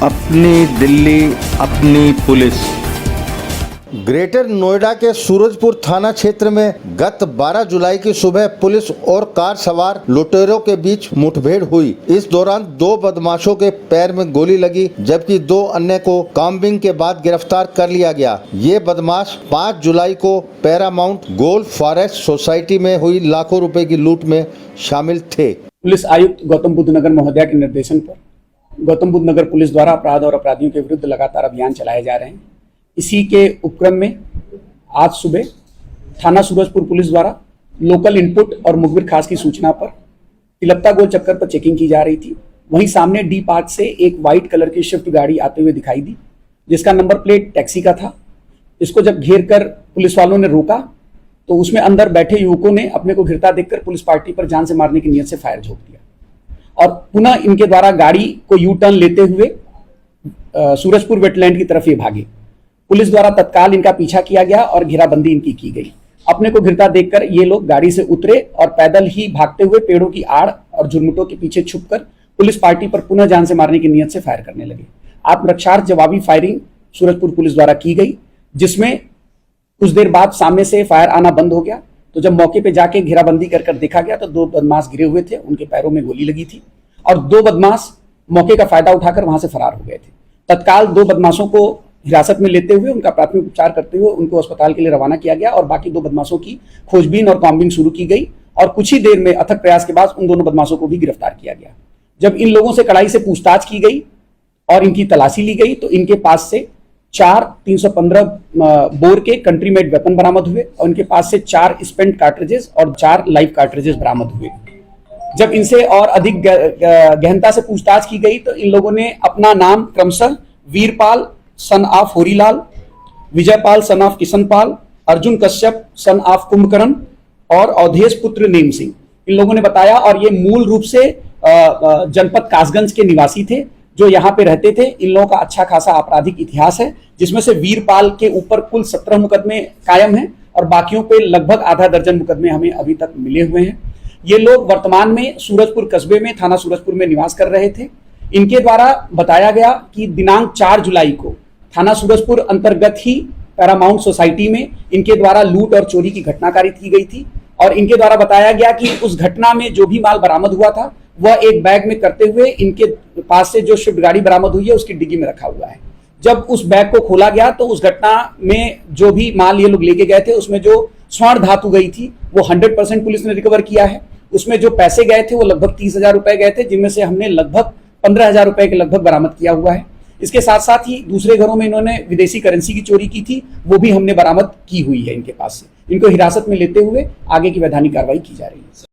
अपनी दिल्ली अपनी police. Greater Noida के सूरजपुर थाना क्षेत्र में गत 12 जुलाई की सुबह पुलिस और कार सवार लुटेरों के बीच मुठभेड़ हुई। इस दौरान 2 बदमाशों के पैर में गोली लगी, जबकि 2 अन्य को कॉम्बिंग के बाद गिरफ्तार कर लिया गया। ये बदमाश 5 जुलाई को पैरामाउंट गोल्फ फॉरेस्ट सोसाइटी में हुई लाखों रुपए की लूट में शामिल थे। पुलिस आयुक्त गौतम बुद्ध नगर महोदया के निर्देशन पर गौतम बुद्ध नगर पुलिस द्वारा अपराध और अपराधियों के विरुद्ध लगातार अभियान चलाए जा रहे हैं। इसी के उपक्रम में आज सुबह थाना सूरजपुर पुलिस द्वारा लोकल इनपुट और मुखबिर खास की सूचना पर तिलकता गोल चक्कर पर चेकिंग की जा रही थी। वहीं सामने डी पार्क से एक व्हाइट कलर की स्विफ्ट गाड़ी आते हुए दिखाई दी, जिसका नंबर प्लेट टैक्सी का था। इसको जब घेर कर पुलिस वालों ने रोका तो उसमें अंदर बैठे युवकों ने अपने को घिरता देखकर पुलिस पार्टी पर जान से मारने की नीयत से फायर झोंक दिया और पुनः इनके द्वारा गाड़ी को यू टर्न लेते हुए सूरजपुर वेटलैंड की तरफ ये भागे। पुलिस द्वारा तत्काल इनका पीछा किया गया और घेराबंदी इनकी की गई। अपने को घिरता देखकर ये लोग गाड़ी से उतरे और पैदल ही भागते हुए पेड़ों की आड़ और झुरमुटों के पीछे छुपकर पुलिस पार्टी पर पुनः जान से मारने की नीयत से फायर करने लगे। आत्मरक्षार्थ जवाबी फायरिंग सूरजपुर पुलिस द्वारा की गई, जिसमें कुछ देर बाद सामने से फायर आना बंद हो गया। तो जब मौके पे जाके घेराबंदी कर देखा गया तो 2 बदमाश गिरे हुए थे, उनके पैरों में गोली लगी थी और 2 बदमाश मौके का फायदा उठाकर वहां से फरार हो गए थे। तत्काल 2 बदमाशों को हिरासत में लेते हुए उनका प्राथमिक उपचार करते हुए उनको अस्पताल के लिए रवाना किया गया और बाकी 2 बदमाशों की खोजबीन और कॉम्बिंग शुरू की गई और कुछ ही देर में अथक प्रयास के बाद उन दोनों बदमाशों को भी गिरफ्तार किया गया। जब इन लोगों से कड़ाई से पूछताछ की गई और इनकी तलाशी ली गई तो इनके पास से 4 315 बोर के कंट्री मेड वेपन बरामद हुए और इनके पास से 4 स्पेंट कार्ट्रिजेस और 4 लाइव कार्ट्रिजेस बरामद हुए। जब इनसे और अधिक गहनता से पूछताछ की गई तो इन लोगों ने अपना नाम क्रमशः Veerpal son of Horilal, Vijaypal son of Kishanpal, Arjun Kashyap son of Kumbhkaran और अवधेश पुत्र नेम सिंह इन लोगों ने बताया। और ये मूल रूप से जनपद कासगंज के निवासी थे जो यहाँ पे रहते थे। इन लोगों का अच्छा खासा आपराधिक इतिहास है, जिसमें से वीरपाल के ऊपर कुल 17 मुकदमे कायम हैं और बाकियों पे लगभग आधा दर्जन मुकदमे हमें अभी तक मिले हुए हैं। ये लोग वर्तमान में सूरजपुर कस्बे में थाना सूरजपुर में निवास कर रहे थे। इनके द्वारा बताया गया कि दिनांक 4 जुलाई को थाना सूरजपुर अंतर्गत ही पैरामाउंट सोसाइटी में इनके द्वारा लूट और चोरी की घटनाकारी की गई थी और इनके द्वारा बताया गया कि उस घटना में जो भी माल बरामद हुआ था वह एक बैग में करते हुए इनके पास से जो स्विफ्ट गाड़ी बरामद हुई है उसकी डिग्गी में रखा हुआ है। जब उस बैग को खोला गया तो उस घटना में जो भी माल ये लोग लेके गए थे उसमें जो स्वर्ण धातु गई थी वो 100% पुलिस ने रिकवर किया है। उसमें जो पैसे गए थे वो लगभग 30,000 रुपए गए थे, जिनमें से हमने लगभग 15,000 रुपए के लगभग बरामद किया हुआ है। इसके साथ साथ ही दूसरे घरों में इन्होंने विदेशी करेंसी की चोरी की थी, वो भी हमने बरामद की हुई है इनके पास से। इनको हिरासत में लेते हुए आगे की वैधानिक कार्रवाई की जा रही है।